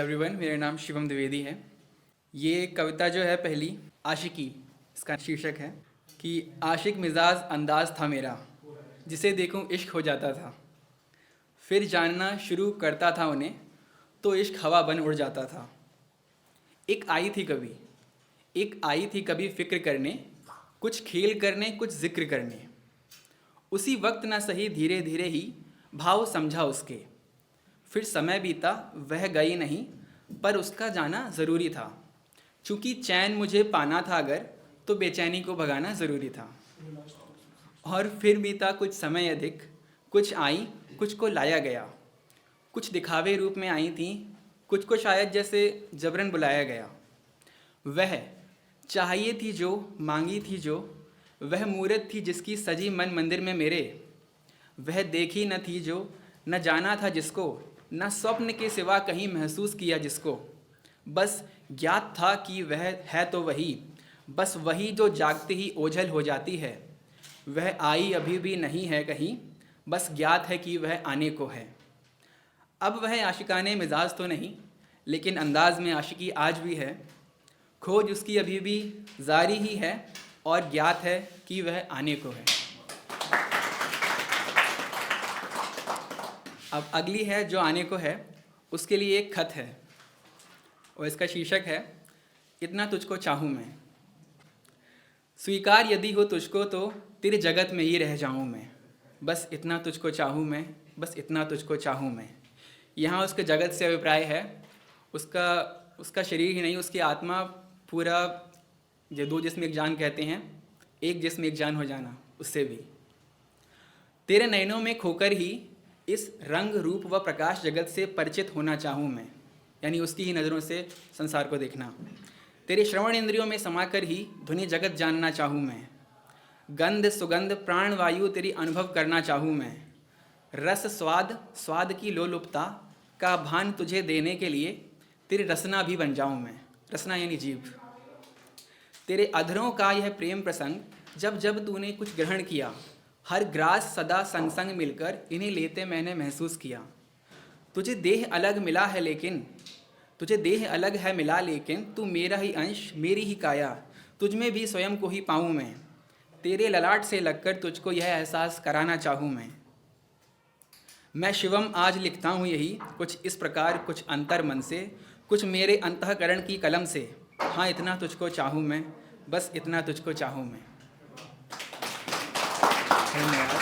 Everyone, मेरा नाम शिवम द्विवेदी है। ये कविता जो है पहली आशिकी, इसका शीर्षक है कि आशिक मिजाज अंदाज था मेरा, जिसे देखूं इश्क हो जाता था। फिर जानना शुरू करता था उन्हें, तो इश्क हवा बन उड़ जाता था। एक आई थी कभी फिक्र करने, कुछ खेल करने, कुछ जिक्र करने। उसी वक्त न सही धीरे धीरे ही भाव समझा उसके। फिर समय बीता, वह गई नहीं, पर उसका जाना ज़रूरी था। चूँकि चैन मुझे पाना था अगर, तो बेचैनी को भगाना ज़रूरी था। और फिर बीता कुछ समय अधिक, कुछ आई, कुछ को लाया गया। कुछ दिखावे रूप में आई थीं, कुछ को शायद जैसे जबरन बुलाया गया। वह चाहिए थी जो, मांगी थी जो, वह मूरत थी जिसकी सजी मन मंदिर में मेरे। वह देखी न थी जो, न जाना था जिसको, न स्वप्न के सिवा कहीं महसूस किया जिसको। बस ज्ञात था कि वह है तो वही, बस वही जो जागते ही ओझल हो जाती है। वह आई अभी भी नहीं है कहीं, बस ज्ञात है कि वह आने को है। अब वह आशिकाने मिजाज तो नहीं, लेकिन अंदाज में आशिकी आज भी है। खोज उसकी अभी भी जारी ही है, और ज्ञात है कि वह आने को है। अब अगली है जो आने को है, उसके लिए एक खत है और इसका शीर्षक है इतना तुझको चाहूँ मैं। स्वीकार यदि हो तुझको तो तेरे जगत में ही रह जाऊँ मैं। बस इतना तुझको चाहूँ मैं, बस इतना तुझको चाहूँ मैं। यहाँ उसके जगत से अभिप्राय है उसका शरीर ही नहीं, उसकी आत्मा पूरा, जो दो जिस्म एक जान कहते हैं, एक जिस्म एक जान हो जाना, उससे भी। तेरे नयनों में खोकर ही इस रंग रूप व प्रकाश जगत से परिचित होना चाहूँ मैं, यानी उसकी ही नज़रों से संसार को देखना। तेरे श्रवण इंद्रियों में समाकर ही ध्वनि जगत जानना चाहूँ मैं। गंध सुगंध प्राण वायु तेरी अनुभव करना चाहूँ मैं। रस स्वाद की लोलुपता का भान तुझे देने के लिए तेरी रसना भी बन जाऊँ मैं। रसना यानी जीभ। तेरे अधरों का यह प्रेम प्रसंग, जब जब तूने कुछ ग्रहण किया, हर ग्रास सदा संग संग मिलकर इन्हें लेते मैंने महसूस किया। तुझे देह अलग मिला लेकिन तू मेरा ही अंश, मेरी ही काया, तुझ में भी स्वयं को ही पाऊँ मैं। तेरे ललाट से लगकर तुझको यह एहसास कराना चाहूँ मैं शिवम आज लिखता हूँ यही कुछ इस प्रकार, कुछ अंतर मन से, कुछ मेरे अंतःकरण की कलम से। हाँ, इतना तुझको चाहूँ मैं, बस इतना तुझको चाहूँ मैं। धन्यवाद।